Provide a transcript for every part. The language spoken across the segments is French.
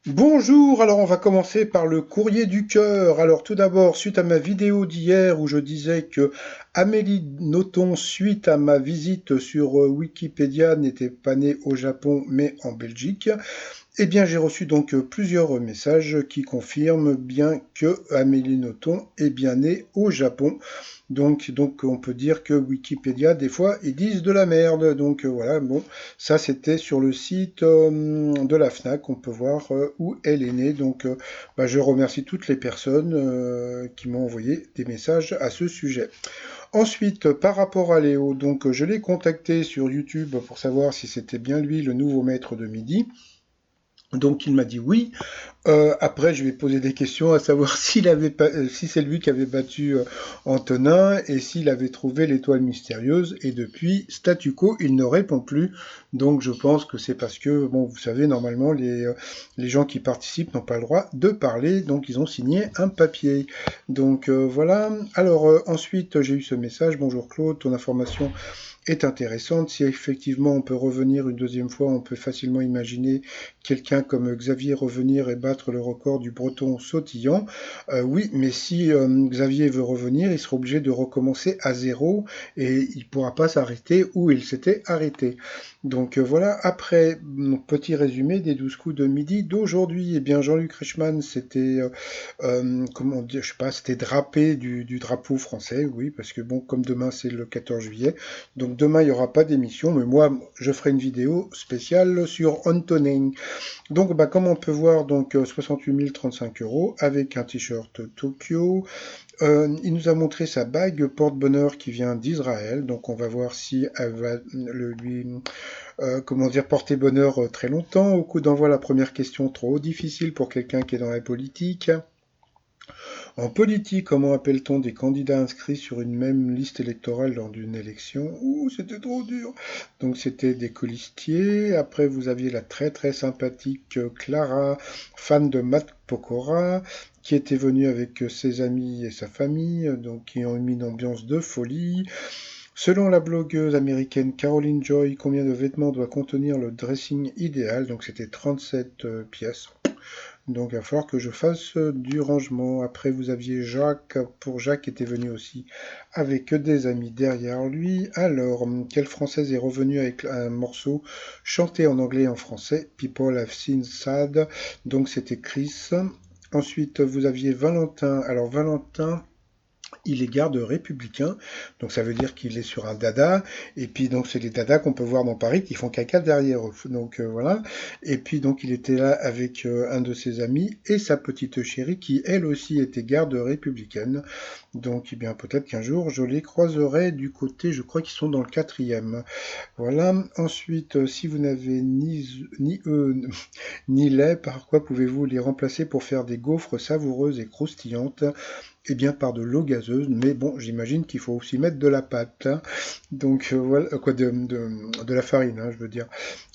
Bonjour, alors on va commencer par le courrier du cœur. Alors tout d'abord, suite à ma vidéo d'hier où je disais que Amélie Nothomb, suite à ma visite sur Wikipédia, n'était pas née au Japon mais en Belgique, eh bien j'ai reçu donc plusieurs messages qui confirment bien que Amélie Nothomb est bien née au Japon. Donc on peut dire que Wikipédia, des fois, ils disent de la merde. Donc voilà, bon, ça c'était sur le site de la FNAC, on peut voir où elle est née. Donc bah, je remercie toutes les personnes qui m'ont envoyé des messages à ce sujet. Ensuite, par rapport à Léo, donc je l'ai contacté sur YouTube pour savoir si c'était bien lui le nouveau maître de midi. Donc il m'a dit oui. Après, je vais poser des questions à savoir si c'est lui qui avait battu Antonin et s'il avait trouvé l'étoile mystérieuse. Et depuis, statu quo, il ne répond plus. Donc, je pense que c'est parce que, bon, vous savez, normalement, les gens qui participent n'ont pas le droit de parler. Donc, ils ont signé un papier. Donc, voilà. Alors, ensuite, j'ai eu ce message. Bonjour Claude, ton information est intéressante. Si effectivement on peut revenir une deuxième fois, on peut facilement imaginer quelqu'un comme Xavier revenir et battre le record du breton sautillant. Oui, mais si Xavier veut revenir, il sera obligé de recommencer à zéro et il ne pourra pas s'arrêter où il s'était arrêté. Donc voilà, après, mon petit résumé des 12 coups de midi d'aujourd'hui. Eh bien, Jean-Luc Reichmann, c'était, comment dire, je sais pas, c'était drapé du drapeau français, oui, parce que bon, comme demain c'est le 14 juillet, donc demain il n'y aura pas d'émission, mais moi je ferai une vidéo spéciale sur Antonin. Donc bah, comme on peut voir, donc 68 035 euros avec un t-shirt Tokyo. Il nous a montré sa bague porte-bonheur qui vient d'Israël, donc on va voir si elle va lui comment dire, porter bonheur très longtemps. Au coup d'envoi, la première question trop difficile pour quelqu'un qui est dans la politique. En politique, comment appelle-t-on des candidats inscrits sur une même liste électorale lors d'une élection? Ouh, c'était trop dur. Donc c'était des colistiers. Après, vous aviez la très très sympathique Clara, fan de Matt Pokora, qui était venue avec ses amis et sa famille, donc qui ont mis une ambiance de folie. Selon la blogueuse américaine Caroline Joy, combien de vêtements doit contenir le dressing idéal? Donc c'était 37 pièces. Donc il va falloir que je fasse du rangement. Après vous aviez Jacques, pour Jacques qui était venu aussi avec des amis derrière lui. Alors, quelle française est revenue avec un morceau chanté en anglais et en français? People have seen sad. Donc c'était Chris. Ensuite vous aviez Valentin. Alors Valentin, il est garde républicain, donc ça veut dire qu'il est sur un dada, et puis donc c'est les dadas qu'on peut voir dans Paris qui font caca derrière eux. Donc voilà, et puis donc il était là avec un de ses amis et sa petite chérie qui elle aussi était garde républicaine. Donc eh bien peut-être qu'un jour je les croiserai du côté, je crois qu'ils sont dans le quatrième. Voilà, ensuite si vous n'avez ni eux ni lait, par quoi pouvez-vous les remplacer pour faire des gaufres savoureuses et croustillantes? Eh bien par de l'eau gazeuse, mais bon, j'imagine qu'il faut aussi mettre de la pâte, hein. Donc voilà, quoi, de la farine, hein, je veux dire.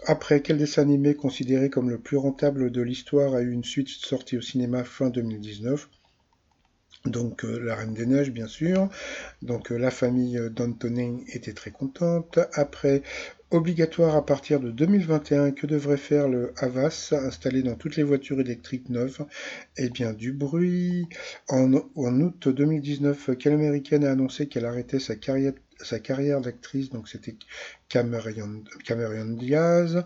Après, quel dessin animé considéré comme le plus rentable de l'histoire a eu une suite sortie au cinéma fin 2019? Donc La Reine des Neiges, bien sûr. Donc la famille d'Antonin était très contente. Après, obligatoire à partir de 2021, que devrait faire le Havas installé dans toutes les voitures électriques neuves? Eh bien du bruit. En août 2019, quelle américaine a annoncé qu'elle arrêtait sa carrière d'actrice? Donc c'était Cameron Diaz.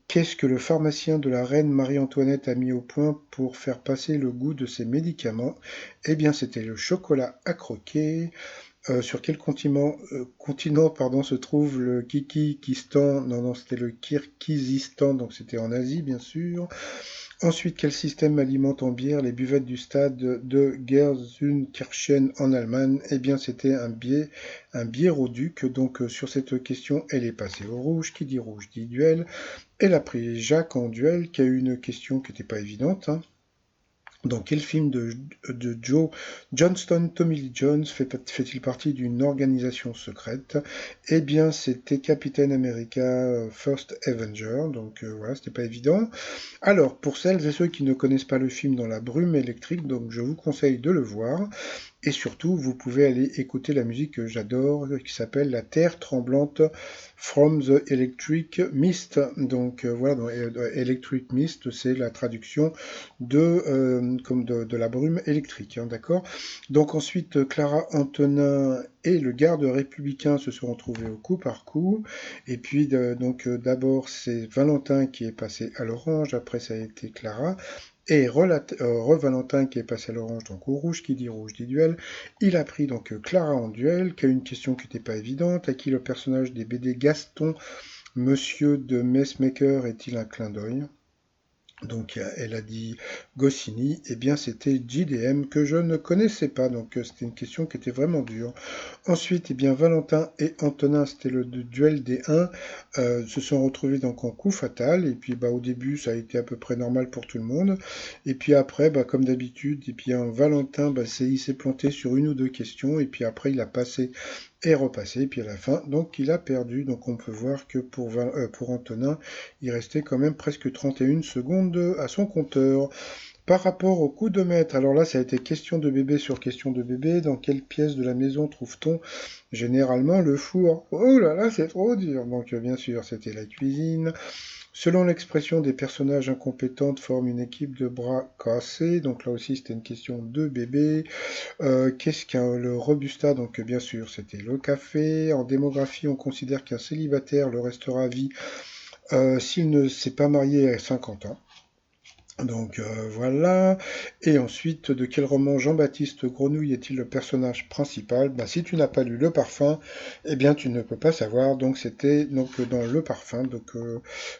Qu'est-ce que le pharmacien de la reine Marie-Antoinette a mis au point pour faire passer le goût de ses médicaments? Eh bien, c'était le chocolat à croquer. Sur quel continent pardon, se trouve le Kikistan? Non, non, c'était le Kirghizistan, donc c'était en Asie, bien sûr. Ensuite, quel système alimente en bière les buvettes du stade de Gelsenkirchen en Allemagne? Eh bien, c'était un biéroduc. Donc, sur cette question, elle est passée au rouge. Qui dit rouge dit duel. Elle a pris Jacques en duel, qui a eu une question qui n'était pas évidente, hein. Dans quel film de Joe Johnston Tommy Lee Jones fait-il partie d'une organisation secrète? Eh bien, c'était Captain America First Avenger, donc voilà, c'était pas évident. Alors, pour celles et ceux qui ne connaissent pas le film Dans la brume électrique, donc je vous conseille de le voir. Et surtout, vous pouvez aller écouter la musique que j'adore, qui s'appelle La Terre tremblante from the Electric Mist. Donc voilà, donc, Electric Mist, c'est la traduction de la brume électrique, hein, d'accord. Donc ensuite, Clara Antonin et le garde républicain se sont retrouvés au coup par coup. Et puis d'abord c'est Valentin qui est passé à l'orange, après ça a été Clara. Et Valentin qui est passé à l'orange, donc au rouge qui dit rouge dit duel. Il a pris donc Clara en duel, qui a une question qui n'était pas évidente, à qui le personnage des BD Gaston, Monsieur de Messmaker, est-il un clin d'œil? Donc elle a dit Goscinny, et bien c'était JDM que je ne connaissais pas, donc c'était une question qui était vraiment dure. Ensuite, eh bien Valentin et Antonin, c'était le duel des 1, se sont retrouvés donc en coup fatal, et puis au début ça a été à peu près normal pour tout le monde, et puis après, comme d'habitude, et bien Valentin, il s'est planté sur une ou deux questions, et puis après il a passé et repassé, et puis à la fin, donc il a perdu. Donc on peut voir que pour Antonin, il restait quand même presque 31 secondes à son compteur. Par rapport au coup de maître, alors là ça a été question de bébé sur question de bébé. Dans quelle pièce de la maison trouve-t-on généralement le four? Oh là là, c'est trop dur. Donc bien sûr, c'était la cuisine. Selon l'expression des personnages incompétents forment une équipe de bras cassés. Donc là aussi c'était une question de bébé. Qu'est-ce qu'un le robusta? Donc bien sûr c'était le café. En démographie on considère qu'un célibataire le restera à vie s'il ne s'est pas marié à 50 ans. Donc voilà. Et ensuite, de quel roman Jean-Baptiste Grenouille est-il le personnage principal? Si tu n'as pas lu Le Parfum, eh bien tu ne peux pas savoir. Donc c'était dans Le Parfum,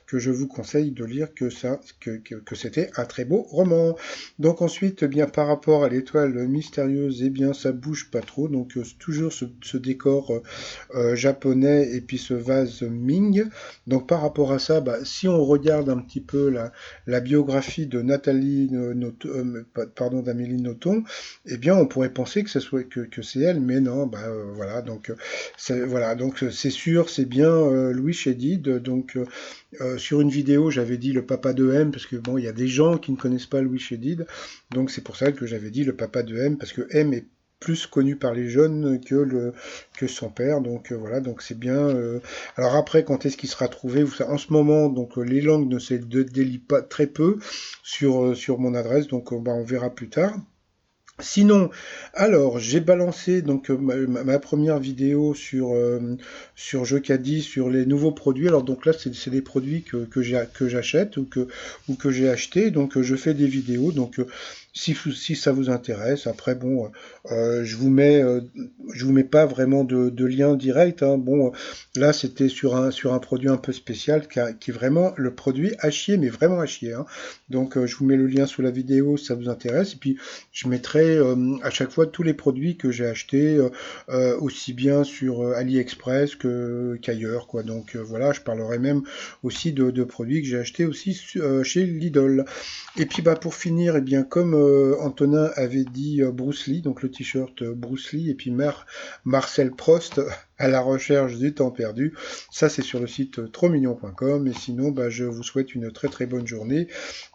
que je vous conseille de lire, que c'était un très beau roman. Donc ensuite, bien par rapport à l'étoile mystérieuse, eh bien ça bouge pas trop. Donc toujours ce décor japonais et puis ce vase Ming. Donc par rapport à ça, si on regarde un petit peu la biographie de d'Amélie Nothomb, eh bien on pourrait penser que c'est elle, mais non, voilà, donc c'est sûr, c'est bien Louis Chédid. Donc sur une vidéo, j'avais dit le papa de M, parce que bon, il y a des gens qui ne connaissent pas Louis Chédid, donc c'est pour ça que j'avais dit le papa de M, parce que M est plus connu par les jeunes que son père, donc voilà, donc c'est bien. Alors après, quand est-ce qu'il sera trouvé? En ce moment, donc les langues ne se délient pas très peu sur mon adresse, donc on verra plus tard. Sinon, alors j'ai balancé donc ma première vidéo sur Jeucadi, sur les nouveaux produits. Alors donc là c'est des produits que j'achète ou que j'ai acheté. Donc je fais des vidéos. Donc si ça vous intéresse, après bon, je vous mets pas vraiment de lien direct, hein. Bon, là c'était sur un produit un peu spécial qui est vraiment le produit à chier, mais vraiment à chier, hein. Donc je vous mets le lien sous la vidéo si ça vous intéresse. Et puis je mettrai à chaque fois tous les produits que j'ai achetés, aussi bien sur AliExpress qu'ailleurs, quoi. Donc voilà, je parlerai même aussi de produits que j'ai achetés aussi chez Lidl. Et puis pour finir, eh bien comme Antonin avait dit Bruce Lee, donc le t-shirt Bruce Lee, et puis Marcel Prost à la recherche du temps perdu. Ça c'est sur le site trosmignon.com. Et sinon je vous souhaite une très très bonne journée.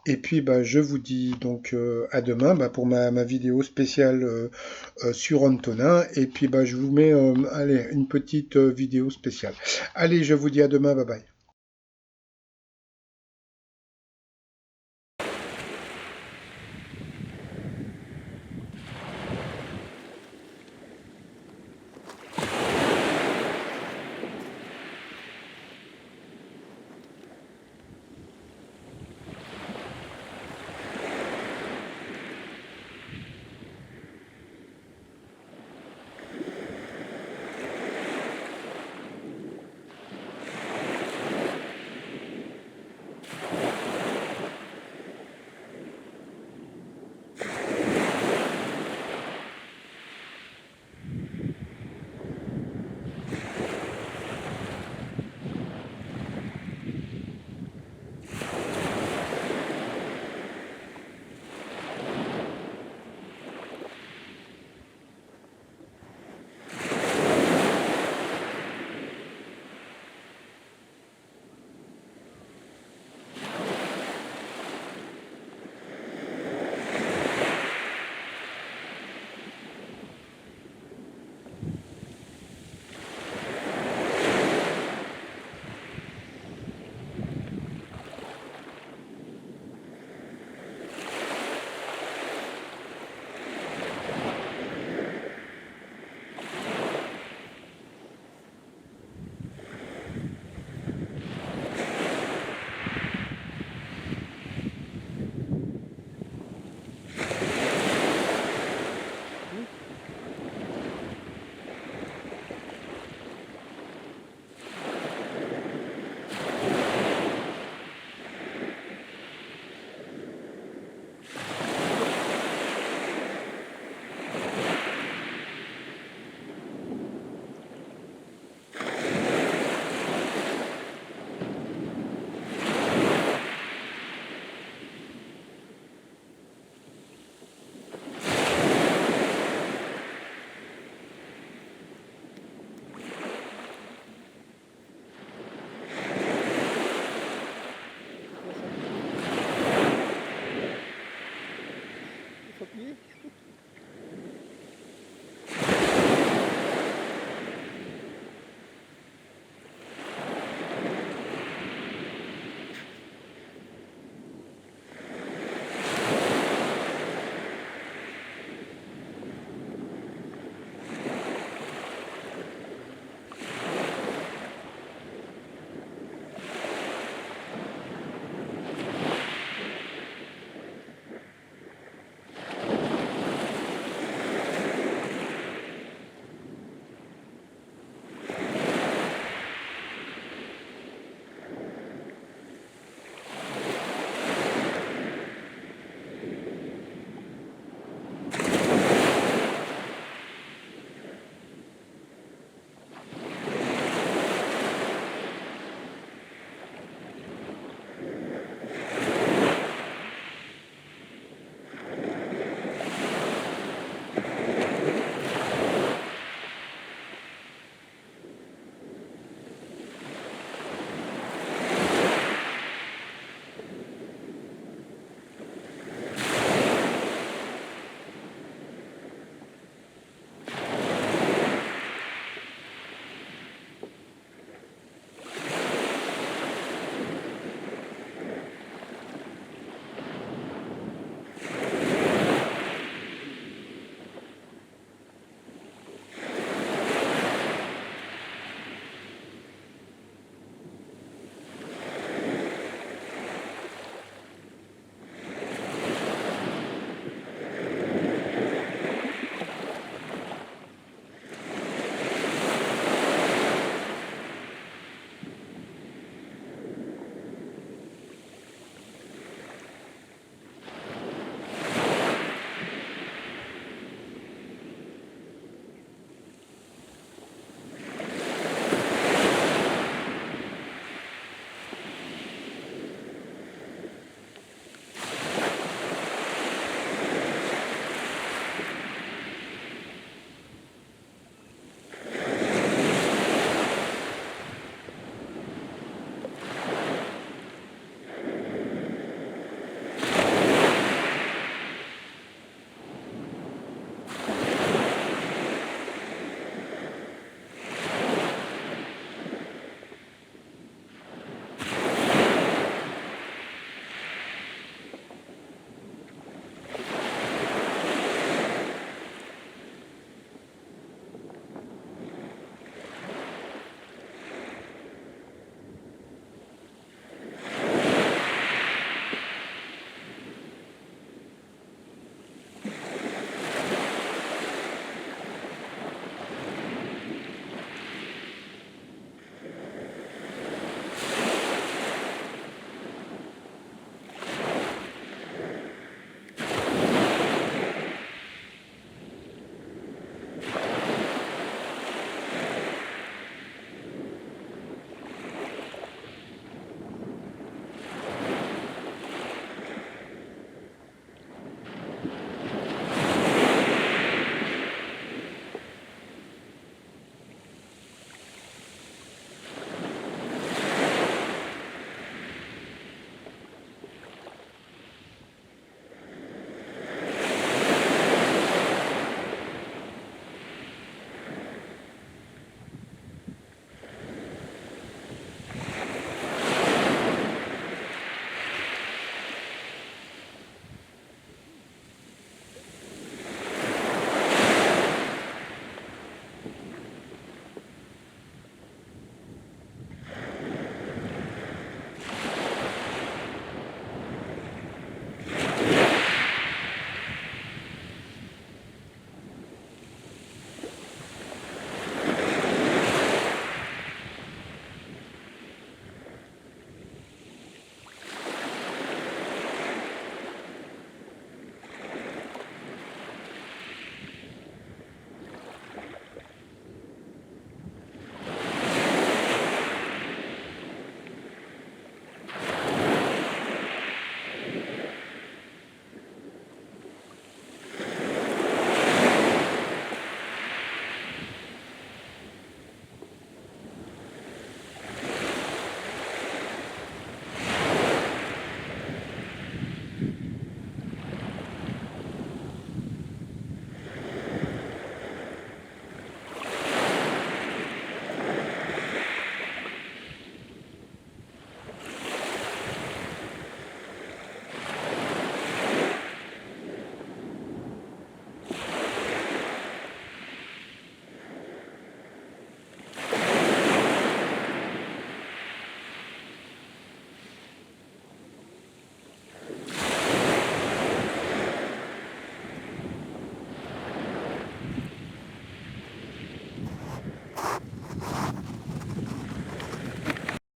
Et puis je vous dis donc à demain pour ma vidéo spéciale sur Antonin. Et puis je vous mets allez, une petite vidéo spéciale. Allez, je vous dis à demain, bye bye.